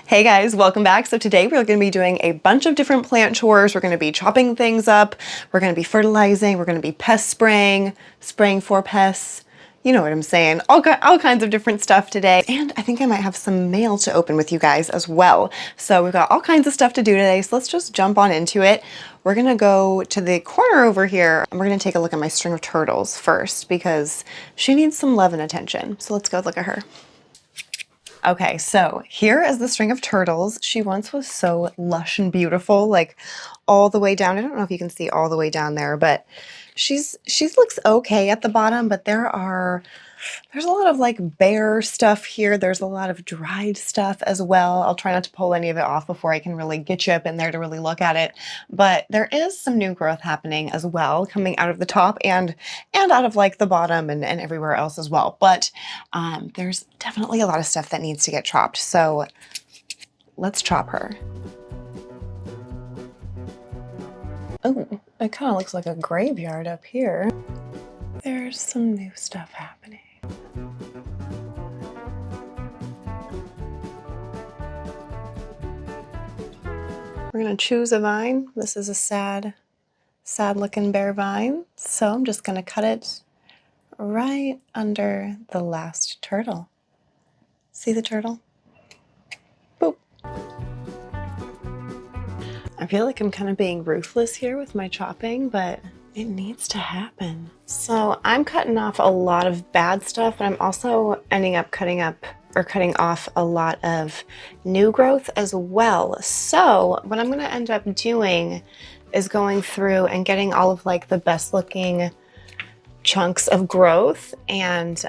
Hey guys, welcome back. So today we're going to be doing a bunch of different plant chores. We're going to be chopping things up. We're going to be fertilizing. We're going to be pest spraying, spraying for pests. You know what I'm saying. All kinds of different stuff today. And I think I might have some mail to open with you guys as well. So we've got all kinds of stuff to do today. So let's just jump on into it. We're going to go to the corner over here and we're going to take a look at my string of turtles first because she needs some love and attention. So let's go look at her. Okay, so here is the string of turtles. She once was so lush and beautiful, like all the way down. I don't know if you can see all the way down there, but she looks okay at the bottom, but there's a lot of like bare stuff here. There's a lot of dried stuff as well. I'll try not to pull any of it off before I can really get you up in there to really look at it. But there is some new growth happening as well, coming out of the top and out of like the bottom and everywhere else as well. But there's definitely a lot of stuff that needs to get chopped. So let's chop her. Oh, it kind of looks like a graveyard up here. There's some new stuff happening. We're gonna choose a vine. This is a sad looking bare vine. So I'm just gonna cut it right under the last turtle. See the turtle? Boop. I feel like I'm kind of being ruthless here with my chopping, but it needs to happen. So I'm cutting off a lot of bad stuff, but I'm also ending up cutting off a lot of new growth as well. So what I'm going to end up doing is going through and getting all of like the best looking chunks of growth and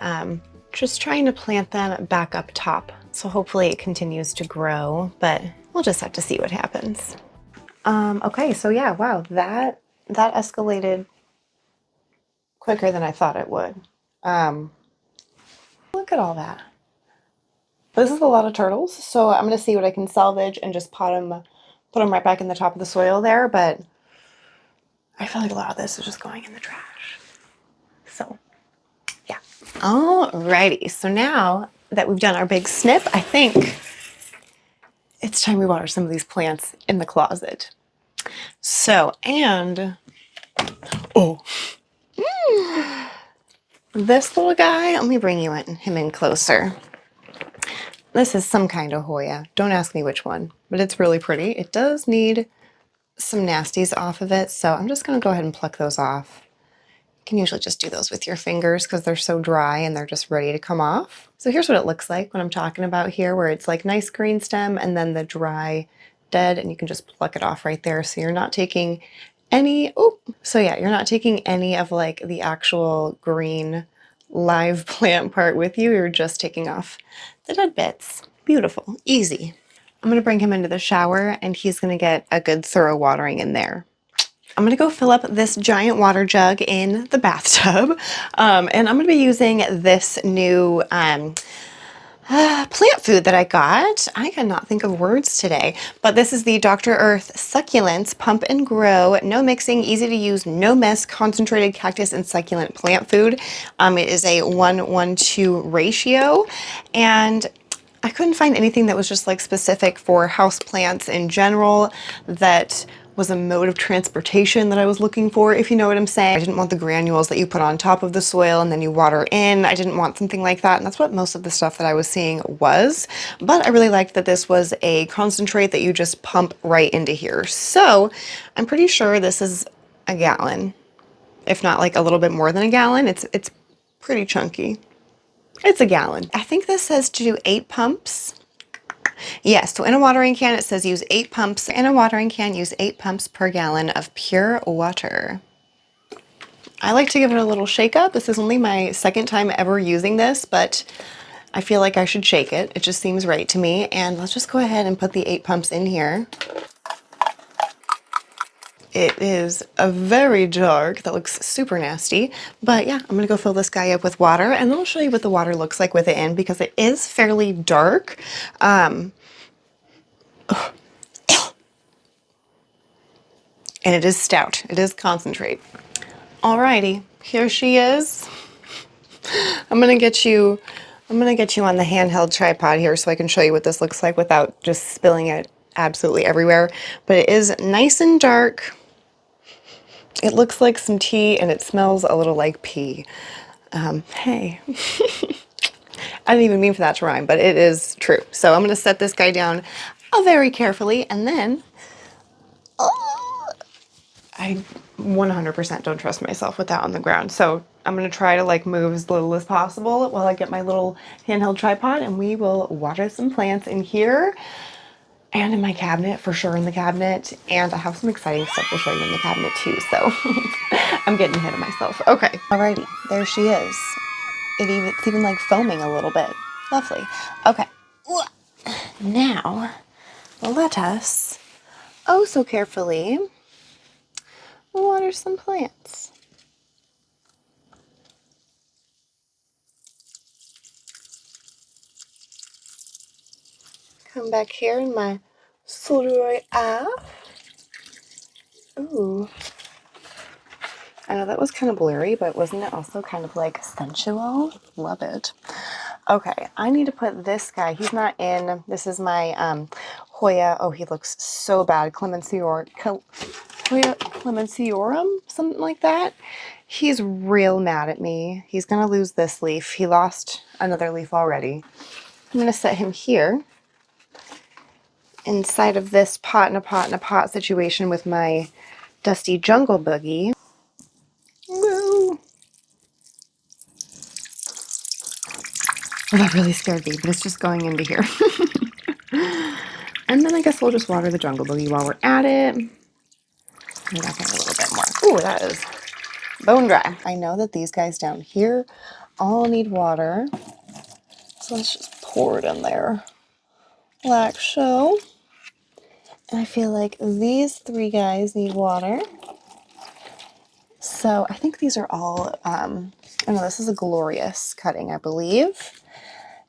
just trying to plant them back up top. So hopefully it continues to grow, but we'll just have to see what happens. Okay, so yeah, wow, that escalated quicker than I thought it would. Look at all that. This is a lot of turtles, so I'm gonna see what I can salvage and just put them right back in the top of the soil there, but I feel like a lot of this is just going in the trash. So, yeah. Alrighty, so now that we've done our big snip, I think it's time we water some of these plants in the closet. So, and, this little guy, let me bring him in closer. This is some kind of Hoya. Don't ask me which one, but it's really pretty. It does need some nasties off of it, so I'm just gonna go ahead and pluck those off. You can usually just do those with your fingers because they're so dry and they're just ready to come off. So here's what it looks like when I'm talking about here, where it's like nice green stem and then the dry dead, and you can just pluck it off right there. So you're not taking any, you're not taking any of like the actual green live plant part with you. You're just taking off the dead bits. Beautiful, easy. I'm gonna bring him into the shower and he's gonna get a good thorough watering in there. I'm gonna go fill up this giant water jug in the bathtub. And I'm gonna be using this new plant food that I got. I cannot think of words today, but this is the Dr. Earth Succulents Pump and Grow, no mixing, easy to use, no mess, concentrated cactus and succulent plant food. It is a 1:1:2 ratio, and I couldn't find anything that was just like specific for houseplants in general that was a mode of transportation that I was looking for, if you know what I'm saying. I didn't want the granules that you put on top of the soil and then you water in. I didn't want something like that, and that's what most of the stuff that I was seeing was. But I really liked that this was a concentrate that you just pump right into here. So I'm pretty sure this is a gallon, if not like a little bit more than a gallon. It's pretty chunky. It's a gallon. I think this says to do 8 pumps. Yes, so in a watering can it says use 8 pumps. In a watering can, use 8 pumps per gallon of pure water. I like to give it a little shake up. This is only my second time ever using this, but I feel like I should shake it. It just seems right to me. And let's just go ahead and put the 8 pumps in here. It is a very dark, that looks super nasty, but yeah, I'm gonna go fill this guy up with water and then I'll show you what the water looks like with it in because it is fairly dark. And it is stout, it is concentrate. Alrighty, here she is. I'm gonna get you I'm gonna get you on the handheld tripod here so I can show you what this looks like without just spilling it absolutely everywhere. But it is nice and dark. It looks like some tea and it smells a little like pee. Hey. I didn't even mean for that to rhyme, but it is true. So I'm gonna set this guy down very carefully, and then I 100% don't trust myself with that on the ground. So I'm gonna try to like move as little as possible while I get my little handheld tripod, and we will water some plants in here and in my cabinet, for sure in the cabinet. And I have some exciting stuff to show you in the cabinet too, so I'm getting ahead of myself. Okay, alrighty, there she is. It's even like foaming a little bit. Lovely. Okay, now let us, oh so carefully, water some plants. Come back here in my Solroy app. Ooh. I know that was kind of blurry, but wasn't it also kind of like sensual? Love it. Okay, I need to put this guy. He's not in. This is my Hoya. Oh, he looks so bad. Hoya Clemenciorum, something like that. He's real mad at me. He's gonna lose this leaf. He lost another leaf already. I'm gonna set him here inside of this pot in a pot in a pot situation with my dusty jungle boogie. Woo! Well, that really scared me, but it's just going into here. And then I guess we'll just water the jungle boogie while we're at it. Maybe that a little bit more. Ooh, that is bone dry. I know that these guys down here all need water. So let's just pour it in there like so. And I feel like these three guys need water. So I think these are all, I know this is a glorious cutting, I believe.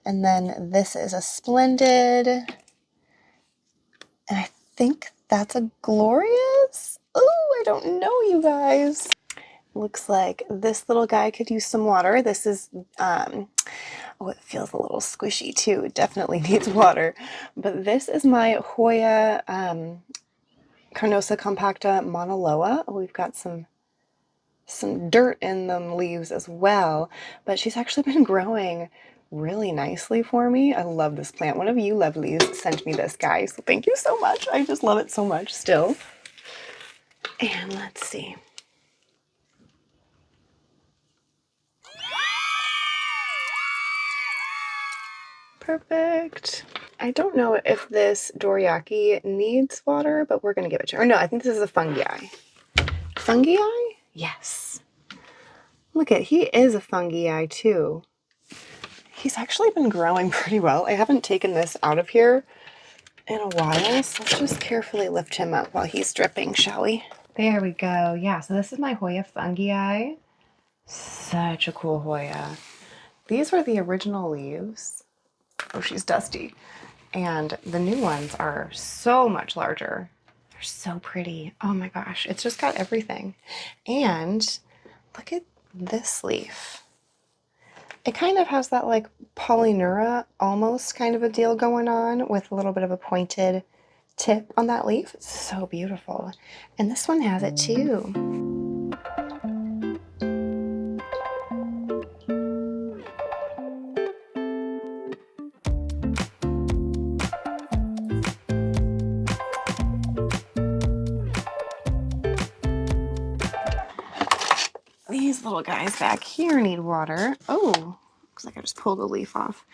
And then this is a splendid. And I think that's a glorious. Oh, I don't know, you guys. Looks like this little guy could use some water. This is, oh, it feels a little squishy too. It definitely needs water. But this is my Hoya Carnosa compacta monoloa. Oh, we've got some dirt in them leaves as well, but she's actually been growing really nicely for me. I love this plant. One of you lovelies sent me this guy, so thank you so much. I just love it so much still. And let's see. Perfect. I don't know if this Dorayaki needs water, but we're gonna give it to her. Or no, I think this is a fungi. Fungi? Yes. Look at, he is a fungi too. He's actually been growing pretty well. I haven't taken this out of here in a while, so let's just carefully lift him up while he's dripping, shall we? There we go. Yeah, so this is my Hoya fungi. Such a cool Hoya. These were the original leaves. Oh, she's dusty. And the new ones are so much larger. They're so pretty. Oh my gosh, it's just got everything. And look at this leaf. It kind of has that like polynura almost kind of a deal going on with a little bit of a pointed tip on that leaf. It's so beautiful. And this one has it too. These little guys back here need water. Oh, looks like I just pulled a leaf off.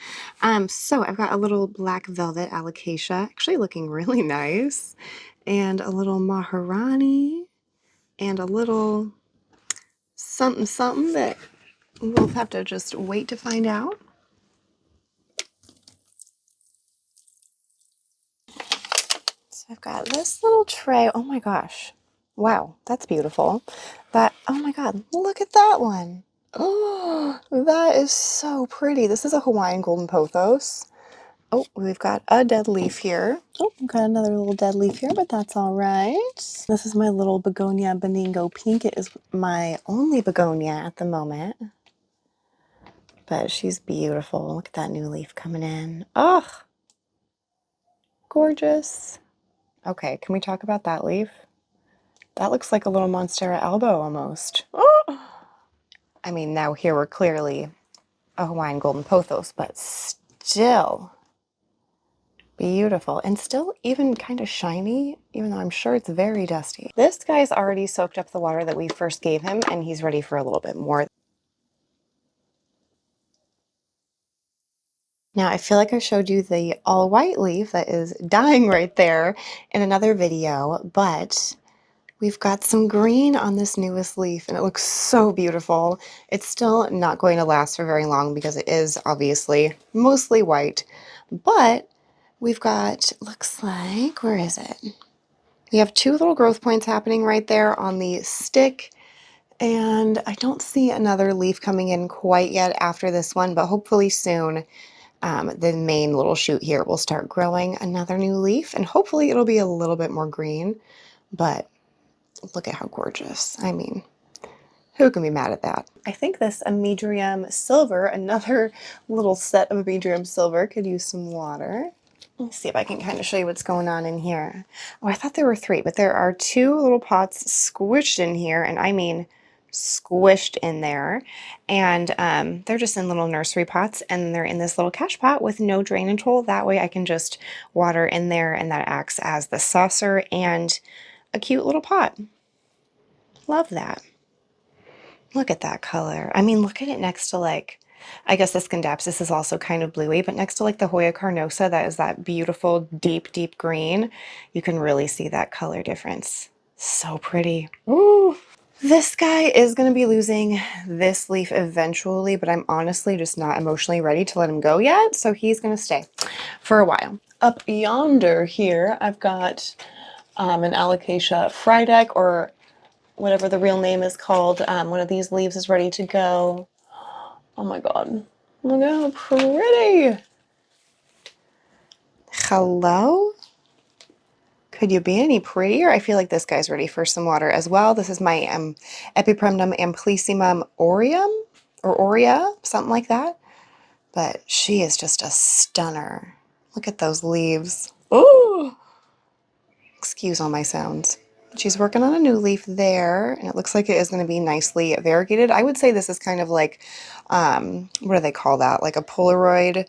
So I've got a little black velvet alocasia, actually looking really nice, and a little maharani, and a little something something that we'll have to just wait to find out. So I've got this little tray. Oh my gosh. Wow, that's beautiful. That, oh my God, look at that one. Oh, that is so pretty. This is a Hawaiian golden pothos. Oh, we've got a dead leaf here. Oh, we've got another little dead leaf here, but that's all right. This is my little begonia Beningo pink. It is my only begonia at the moment. But she's beautiful. Look at that new leaf coming in. Oh, gorgeous. Okay, can we talk about that leaf? That looks like a little Monstera elbow almost. Oh. I mean, now here we're clearly a Hawaiian golden pothos, but still beautiful and still even kind of shiny, even though I'm sure it's very dusty. This guy's already soaked up the water that we first gave him, and he's ready for a little bit more. Now, I feel like I showed you the all white leaf that is dying right there in another video, but we've got some green on this newest leaf and it looks so beautiful. It's still not going to last for very long because it is obviously mostly white, but we've got, looks like, where is it? We have two little growth points happening right there on the stick, and I don't see another leaf coming in quite yet after this one, but hopefully soon the main little shoot here will start growing another new leaf, and hopefully it'll be a little bit more green, but look at how gorgeous. I mean, who can be mad at that? I think this Amedrium silver, another little set of Amedrium silver, could use some water. Let's see if I can kind of show you what's going on in here. Oh, I thought there were three, but there are two little pots squished in here, and I mean squished in there. And they're just in little nursery pots, and they're in this little cash pot with no drainage hole. That way I can just water in there, and that acts as the saucer and a cute little pot. Love that. Look at that color. I mean, look at it next to, like, I guess the Scindapsus is also kind of bluey, but next to like the Hoya carnosa, that is that beautiful deep, deep green, you can really see that color difference. So pretty. Ooh. This guy is going to be losing this leaf eventually, but I'm honestly just not emotionally ready to let him go yet, so he's going to stay for a while. Up yonder here, I've got an Alocasia Frydek, or whatever the real name is called. One of these leaves is ready to go. Oh my god. Look how pretty. Hello? Could you be any prettier? I feel like this guy's ready for some water as well. This is my Epipremnum amplissimum aureum, or aurea, something like that. But she is just a stunner. Look at those leaves. Ooh! Excuse all my sounds. She's working on a new leaf there, and it looks like it is going to be nicely variegated. I would say this is kind of like, what do they call that? Like a Polaroid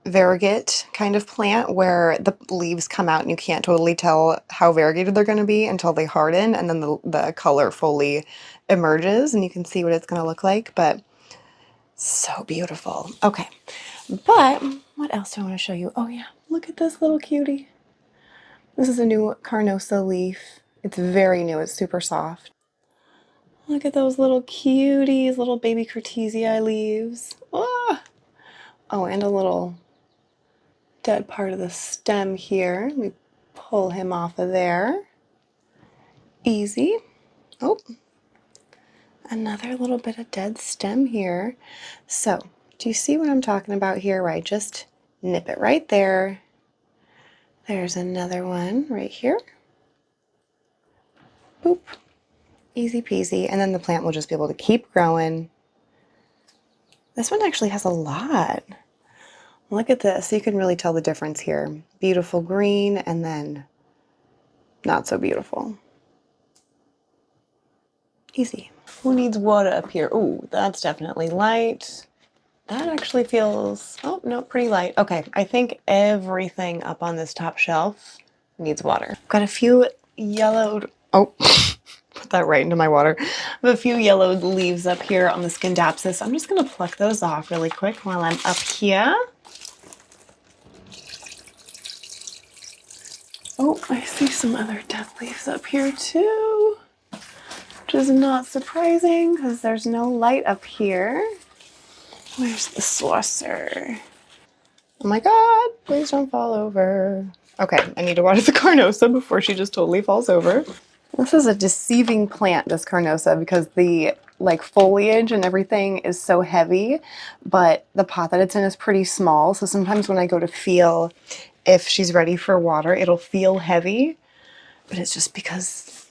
variegate kind of plant, where the leaves come out and you can't totally tell how variegated they're going to be until they harden, and then the color fully emerges and you can see what it's going to look like. But so beautiful. Okay, but what else do I want to show you? Oh yeah, look at this little cutie. This is a new carnosa leaf. It's very new. It's super soft. Look at those little cuties, little baby Curtisii leaves. Ah! Oh, and a little dead part of the stem here. Let me pull him off of there. Easy. Oh, another little bit of dead stem here. So, do you see what I'm talking about here, where I just nip it right there? There's another one right here. Boop. Easy peasy. And then the plant will just be able to keep growing. This one actually has a lot. Look at this. You can really tell the difference here. Beautiful green, and then not so beautiful. Easy. Who needs water up here? Ooh, that's definitely light. That actually feels, oh, no, pretty light. Okay, I think everything up on this top shelf needs water. Got a few yellowed, oh, put that right into my water. I have a few yellowed leaves up here on the Scindapsus. I'm just gonna pluck those off really quick while I'm up here. Oh, I see some other dead leaves up here too, which is not surprising because there's no light up here. Where's the saucer? Oh my god, please don't fall over. Okay, I need to water the carnosa before she just totally falls over. This is a deceiving plant, this carnosa, because the foliage and everything is so heavy, but the pot that it's in is pretty small. So sometimes when I go to feel if she's ready for water, it'll feel heavy, but it's just because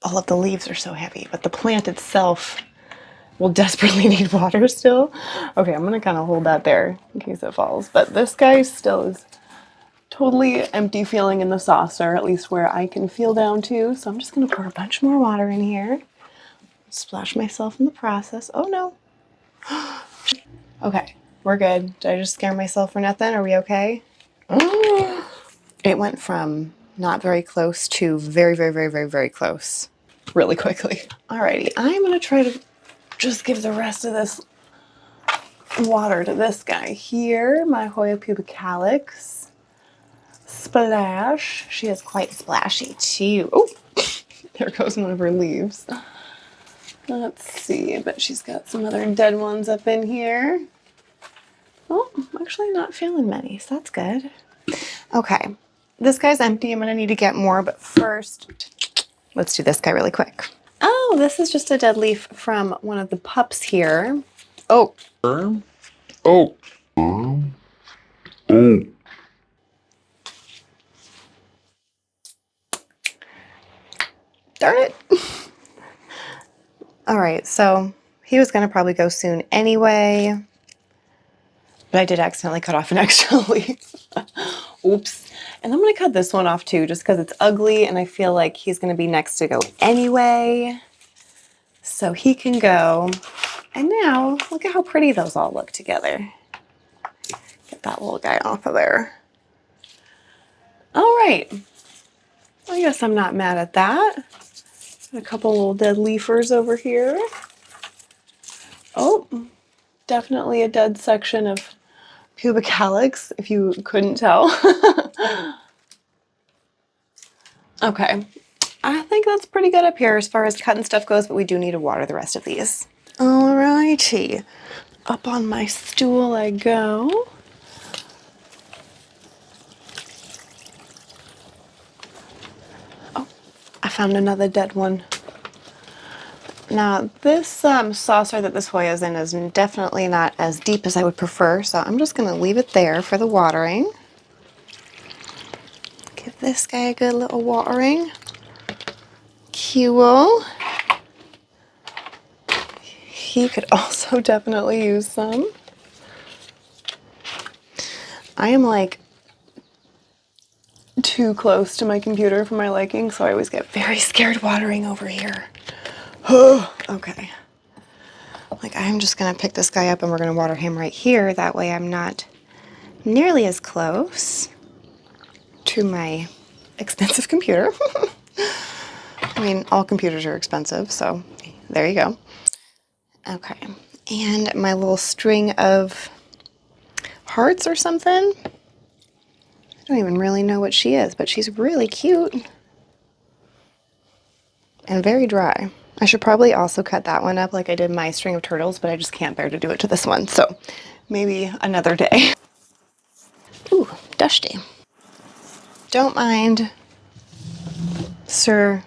all of the leaves are so heavy. But the plant itself will desperately need water still. Okay, I'm gonna kind of hold that there in case it falls. But this guy still is totally empty feeling in the saucer, at least where I can feel down to. So I'm just gonna pour a bunch more water in here. Splash myself in the process. Oh no. Okay, we're good. Did I just scare myself for nothing? Are we okay? It went from not very close to very, very, very, very, very close really quickly. Alrighty, I'm gonna try to just give the rest of this water to this guy here, my Hoya pubicalis. Splash. She is quite splashy too. Oh, there goes one of her leaves. Let's see, I bet she's got some other dead ones up in here. Oh, I'm actually not feeling many, so that's good. Okay, this guy's empty. I'm gonna need to get more, but first, let's do this guy really quick. Oh, this is just a dead leaf from one of the pups here. Oh. Oh. Darn it. All right, so he was gonna probably go soon anyway, but I did accidentally cut off an extra leaf. Oops. And I'm gonna cut this one off too, just because it's ugly and I feel like he's gonna be next to go anyway. So he can go. And now, look at how pretty those all look together. Get that little guy off of there. All right. I guess I'm not mad at that. Got a couple little dead leafers over here. Oh, definitely a dead section of pubicalis, if you couldn't tell. Okay, I think that's pretty good up here as far as cutting stuff goes, but we do need to water the rest of these. Alrighty, up on my stool I go. Oh, I found another dead one. Now this saucer that this Hoya is in is definitely not as deep as I would prefer, so I'm just going to leave it there for the watering. Give this guy a good little watering. Cool. He could also definitely use some. I am like too close to my computer for my liking, so I always get very scared watering over here. Okay. Like I'm just gonna pick this guy up and we're gonna water him right here. That way I'm not nearly as close to my expensive computer. I mean, all computers are expensive, so there you go. Okay, and my little string of hearts or something. I don't even really know what she is, but she's really cute and very dry. I should probably also cut that one up like I did my string of turtles, but I just can't bear to do it to this one, so maybe another day. Ooh, dusty. Don't mind Sir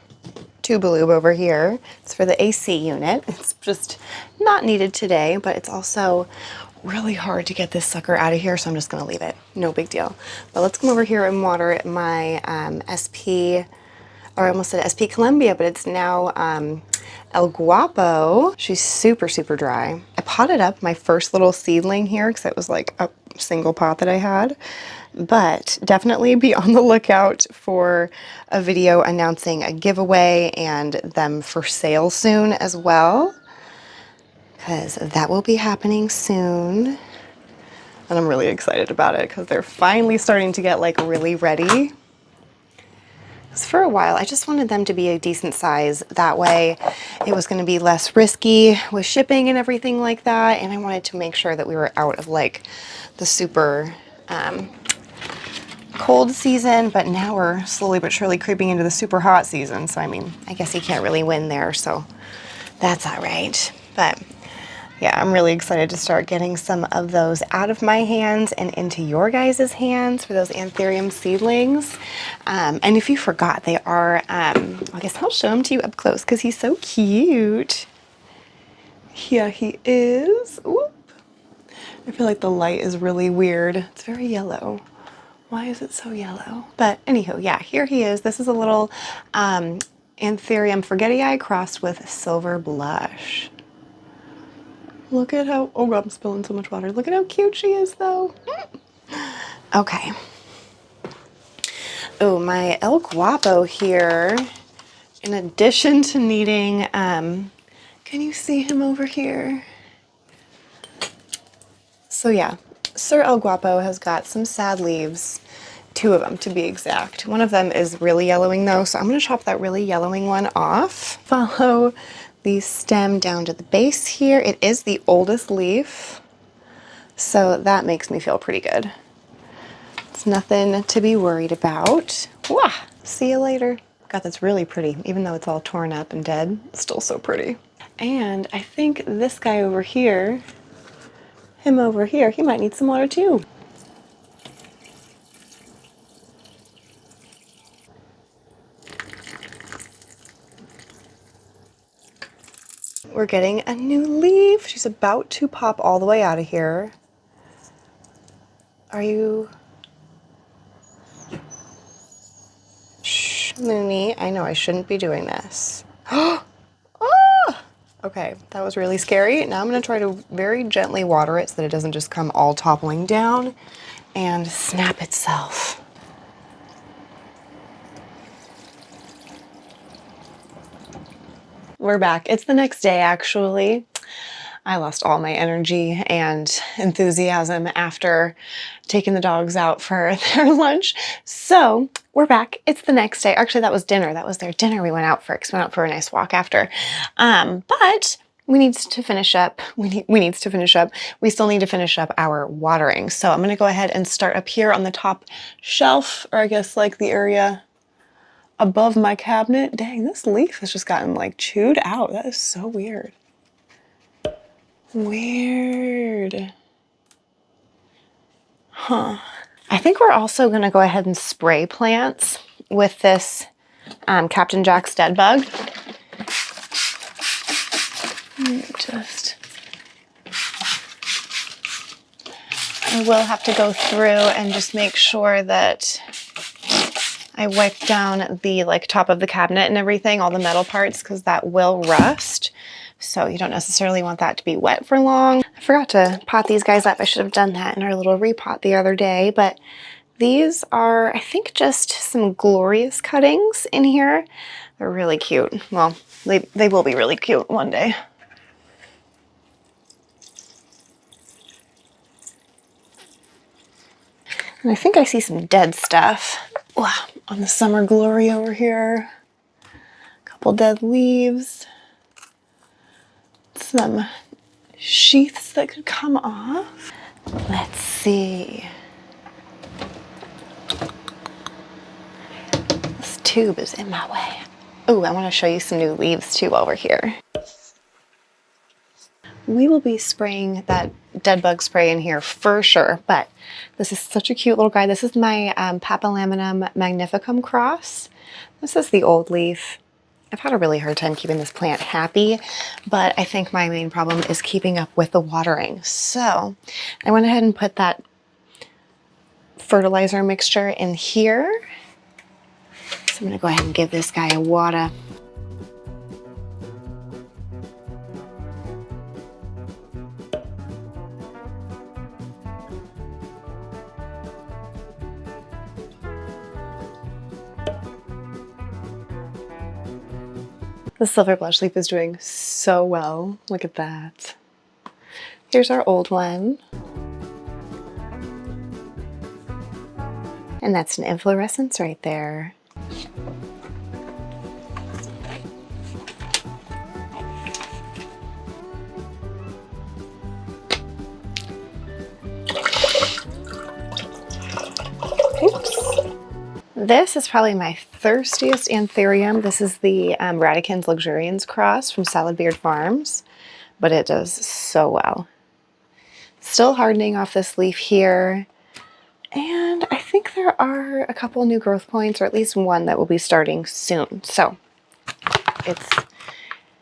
Tubaloob over here. It's for the AC unit. It's just not needed today, but it's also really hard to get this sucker out of here, so I'm just gonna leave it. No big deal. But let's come over here and water my SP, or I almost said SP Columbia, but it's now El Guapo. She's super, super dry. I potted up my first little seedling here because it was like a single pot that I had. But definitely be on the lookout for a video announcing a giveaway and them for sale soon as well, because that will be happening soon. And I'm really excited about it because they're finally starting to get like really ready. Because for a while I just wanted them to be a decent size. That way it was going to be less risky with shipping and everything like that. And I wanted to make sure that we were out of like the super cold season, but now we're slowly but surely creeping into the super hot season. So I mean, I guess you can't really win there, so that's all right. But yeah, I'm really excited to start getting some of those out of my hands and into your guys' hands for those anthurium seedlings. And if you forgot, they are, I guess I'll show him to you up close because he's so cute. Here he is. Oop. I feel like the light is really weird. It's very yellow. Why is it so yellow? But anywho, yeah, here he is. This is a little Anthurium forgetii crossed with silver blush. Look at how, oh, I'm spilling so much water. Look at how cute she is though. Okay. Oh, my El Guapo here, in addition to needing, can you see him over here? So yeah, Sir El Guapo has got some sad leaves, 2 of them to be exact. One of them is really yellowing though, so I'm gonna chop that really yellowing one off. Follow the stem down to the base here. It is the oldest leaf, so that makes me feel pretty good. It's nothing to be worried about. Wah! See you later. God, that's really pretty. Even though it's all torn up and dead, it's still so pretty. And I think this guy over here, him over here, he might need some water too. We're getting a new leaf. She's about to pop all the way out of here. Are you? Shh, Mooney. I know I shouldn't be doing this. Oh! Okay, that was really scary. Now I'm gonna try to very gently water it so that it doesn't just come all toppling down and snap itself. We're back. It's the next day, actually. I lost all my energy and enthusiasm after taking the dogs out for their lunch. So we're back. It's the next day. Actually, that was dinner. That was their dinner we went out for, because we went out for a nice walk after. But we need to finish up. We still need to finish up our watering. So I'm going to go ahead and start up here on the top shelf, or I guess like the area above my cabinet. Dang, this leaf has just gotten like chewed out. That is so weird. Weird. Huh. I think we're also going to go ahead and spray plants with this Captain Jack's Dead Bug. I will have to go through and just make sure that I wipe down the top of the cabinet and everything, all the metal parts, because that will rust. So you don't necessarily want that to be wet for long. I forgot to pot these guys up. I should have done that in our little repot the other day, but these are, I think, just some glorious cuttings in here. They're really cute. Well, they will be really cute one day. And I think I see some dead stuff. Wow, on the summer glory over here. A couple dead leaves. Some sheaths that could come off. Let's see. This tube is in my way. Oh, I want to show you some new leaves too while we're here. We will be spraying that dead bug spray in here for sure, but this is such a cute little guy. This is my Papillium magnificum cross. This is the old leaf. I've had a really hard time keeping this plant happy, but I think my main problem is keeping up with the watering. So I went ahead and put that fertilizer mixture in here. So I'm gonna go ahead and give this guy a water. The silver blush leaf is doing so well. Look at that. Here's our old one. And that's an inflorescence right there. Oops. This is probably my thirstiest anthurium. This is the Radicans Luxurians cross from Salad Beard Farms, but it does so well. Still hardening off this leaf here. And I think there are a couple new growth points, or at least one that will be starting soon. So it's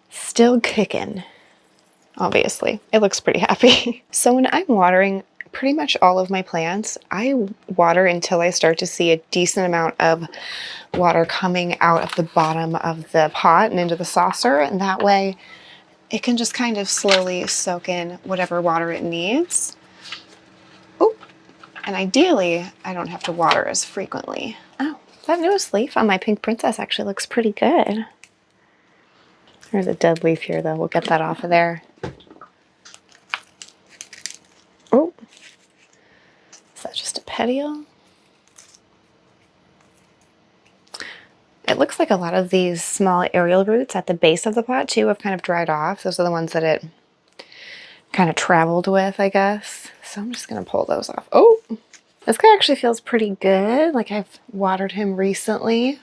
still kicking, obviously. It looks pretty happy. So when I'm watering pretty much all of my plants, I water until I start to see a decent amount of water coming out of the bottom of the pot and into the saucer. And that way it can just kind of slowly soak in whatever water it needs. Oh, and ideally, I don't have to water as frequently. Oh, that newest leaf on my pink princess actually looks pretty good. There's a dead leaf here though. We'll get that off of there. Oh, is that just a petiole? It looks like a lot of these small aerial roots at the base of the pot too have kind of dried off. Those are the ones that it kind of traveled with, I guess. So I'm just gonna pull those off. Oh, this guy actually feels pretty good. Like I've watered him recently.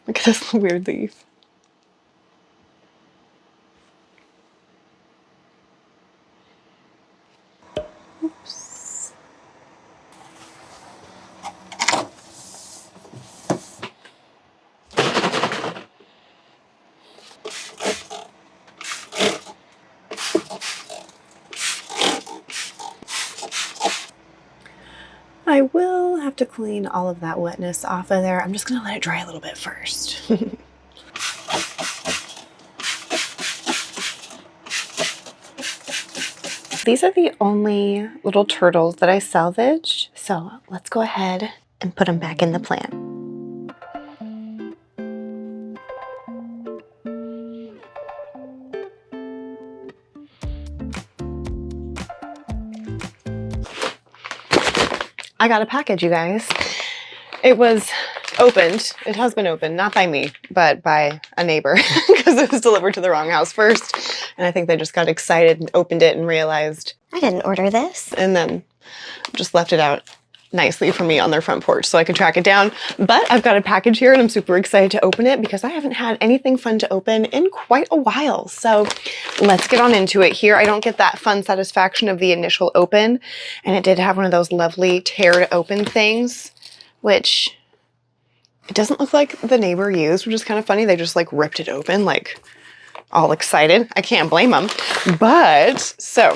Look at this weird leaf. Oops. I will have to clean all of that wetness off of there. I'm just gonna let it dry a little bit first. These are the only little turtles that I salvaged, so let's go ahead and put them back in the plant. I got a package, you guys. It was opened. It has been opened, not by me, but by a neighbor because it was delivered to the wrong house first. And I think they just got excited and opened it and realized, I didn't order this. And then just left it out nicely for me on their front porch so I could track it down. But I've got a package here and I'm super excited to open it because I haven't had anything fun to open in quite a while. So let's get on into it here. I don't get that fun satisfaction of the initial open, and it did have one of those lovely tear to open things, which it doesn't look like the neighbor used, which is kind of funny. They just like ripped it open, like all excited. I can't blame them. But so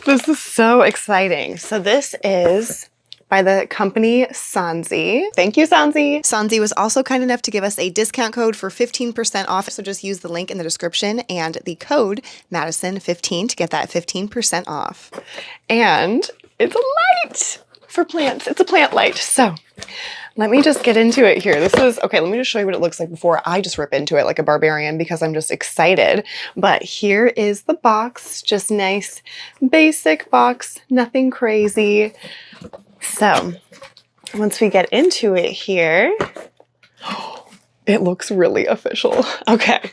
this is so exciting. So this is by the company SANSI. Thank you, SANSI. SANSI was also kind enough to give us a discount code for 15% off. So just use the link in the description and the code Madison15 to get that 15% off. And it's a light for plants. It's a plant light. So let me just get into it here. This is, okay, let me just show you what it looks like before I just rip into it like a barbarian because I'm just excited. But here is the box, just nice, basic box, nothing crazy. So once we get into it here, it looks really official. Okay,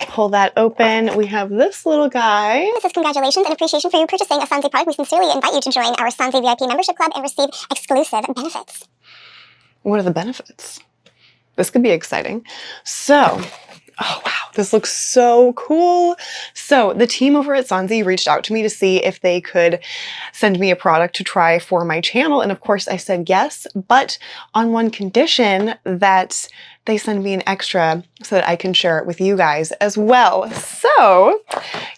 pull that open. We have this little guy. This is congratulations and appreciation for you purchasing a SANSI product. We sincerely invite you to join our SANSI VIP membership club and receive exclusive benefits. What are the benefits? This could be exciting. So, oh wow, this looks so cool. So the team over at SANSI reached out to me to see if they could send me a product to try for my channel. And of course I said yes, but on one condition, that they send me an extra so that I can share it with you guys as well. So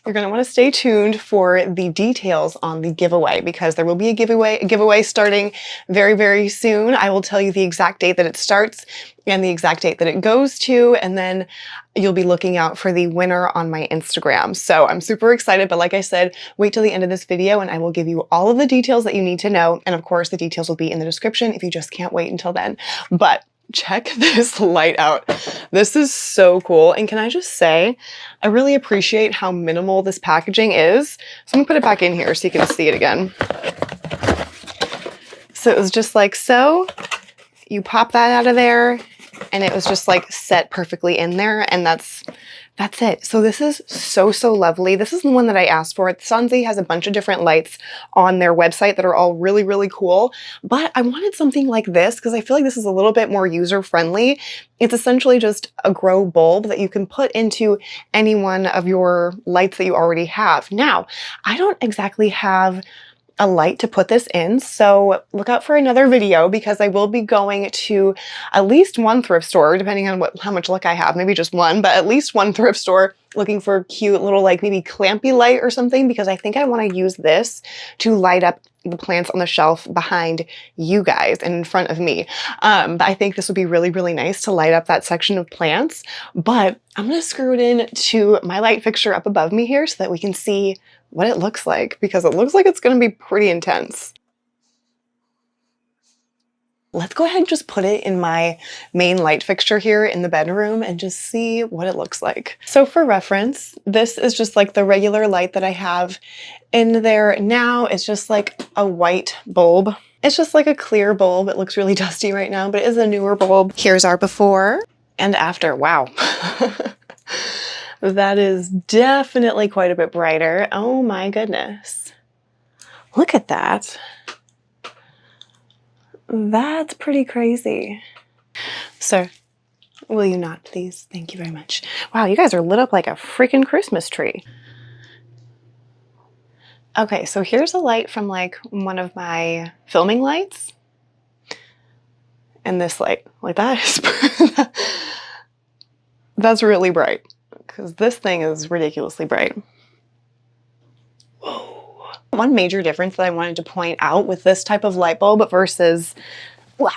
you're gonna wanna stay tuned for the details on the giveaway because there will be a giveaway starting very, very soon. I will tell you the exact date that it starts and the exact date that it goes to, and then you'll be looking out for the winner on my Instagram. So I'm super excited, but like I said, wait till the end of this video and I will give you all of the details that you need to know. And of course, the details will be in the description if you just can't wait until then. But check this light out. This is so cool. And can I just say, I really appreciate how minimal this packaging is. So I'm gonna put it back in here so you can see it again. So it was just like so. You pop that out of there and it was just like set perfectly in there, and that's it. So this is so, so lovely. This is the one that I asked for. SANSI has a bunch of different lights on their website that are all really, really cool, but I wanted something like this because I feel like this is a little bit more user-friendly. It's essentially just a grow bulb that you can put into any one of your lights that you already have. Now, I don't exactly have a light to put this in. So look out for another video because I will be going to at least one thrift store, depending on how much luck I have, maybe just one, but at least one thrift store looking for a cute little like maybe clampy light or something, because I think I want to use this to light up the plants on the shelf behind you guys and in front of me. But I think this would be really, really nice to light up that section of plants. But I'm going to screw it in to my light fixture up above me here so that we can see what it looks like, because it looks like it's going to be pretty intense. Let's go ahead and just put it in my main light fixture here in the bedroom and just see what it looks like. So for reference, this is just like the regular light that I have in there now. It's just like a white bulb. It's just like a clear bulb. It looks really dusty right now, but it is a newer bulb. Here's our before and after. Wow. That is definitely quite a bit brighter. Oh my goodness. Look at that. That's pretty crazy. Sir, will you not please? Thank you very much. Wow, you guys are lit up like a freaking Christmas tree. Okay, so here's a light from like one of my filming lights. And this light, like that is, that's really bright because this thing is ridiculously bright. Whoa. One major difference that I wanted to point out with this type of light bulb versus, wow,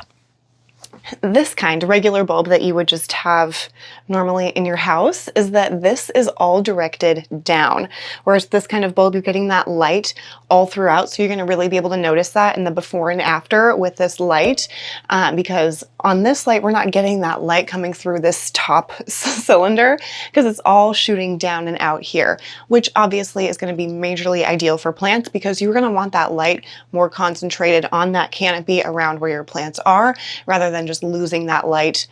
this kind, regular bulb that you would just have normally in your house, is that this is all directed down. Whereas this kind of bulb, you're getting that light all throughout. So you're going to really be able to notice that in the before and after with this light, because on this light, we're not getting that light coming through this top cylinder because it's all shooting down and out here, which obviously is going to be majorly ideal for plants because you're going to want that light more concentrated on that canopy around where your plants are, rather than just losing that light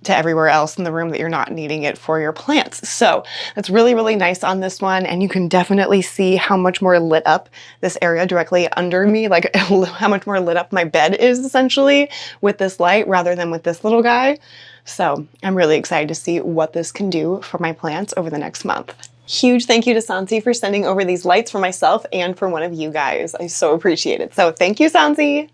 to everywhere else in the room that you're not needing it for your plants. So that's really, really nice on this one. And you can definitely see how much more lit up this area directly under me, like how much more lit up my bed is essentially with this light rather than with this little guy. So I'm really excited to see what this can do for my plants over the next month. Huge thank you to SANSI for sending over these lights for myself and for one of you guys. I so appreciate it. So thank you, SANSI.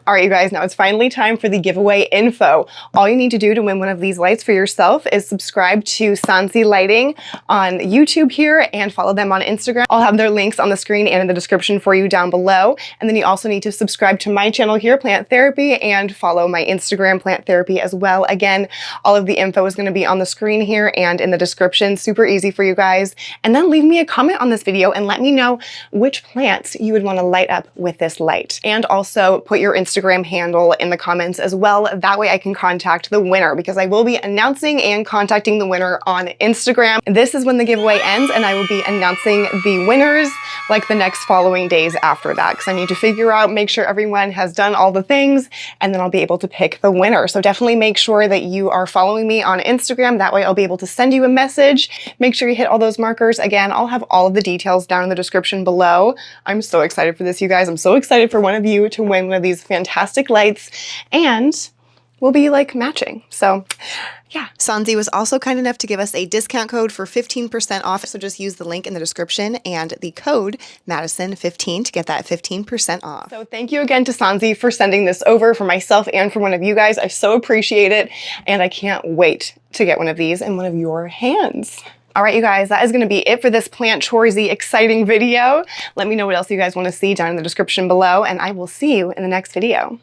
All right, you guys, now it's finally time for the giveaway info. All you need to do to win one of these lights for yourself is subscribe to SANSI Lighting on YouTube here and follow them on Instagram. I'll have their links on the screen and in the description for you down below. And then you also need to subscribe to my channel here, Plant Therapy, and follow my Instagram, Plant Therapy, as well. Again, all of the info is going to be on the screen here and in the description. Super easy for you guys. And then leave me a comment on this video and let me know which plants you would want to light up with this light. And also put your Instagram handle in the comments as well. That way I can contact the winner, because I will be announcing and contacting the winner on Instagram. This is when the giveaway ends, and I will be announcing the winners like the next following days after that, because I need to figure out, make sure everyone has done all the things, and then I'll be able to pick the winner. So definitely make sure that you are following me on Instagram. That way I'll be able to send you a message. Make sure you hit all those markers. Again, I'll have all of the details down in the description below. I'm so excited for this, you guys. I'm so excited for one of you to win one of these fantastic lights, and we'll be like matching. So yeah. SANSI was also kind enough to give us a discount code for 15% off. So just use the link in the description and the code Madison15 to get that 15% off. So thank you again to SANSI for sending this over for myself and for one of you guys. I so appreciate it. And I can't wait to get one of these in one of your hands. All right, you guys, that is going to be it for this plant choresy exciting video. Let me know what else you guys want to see down in the description below, and I will see you in the next video.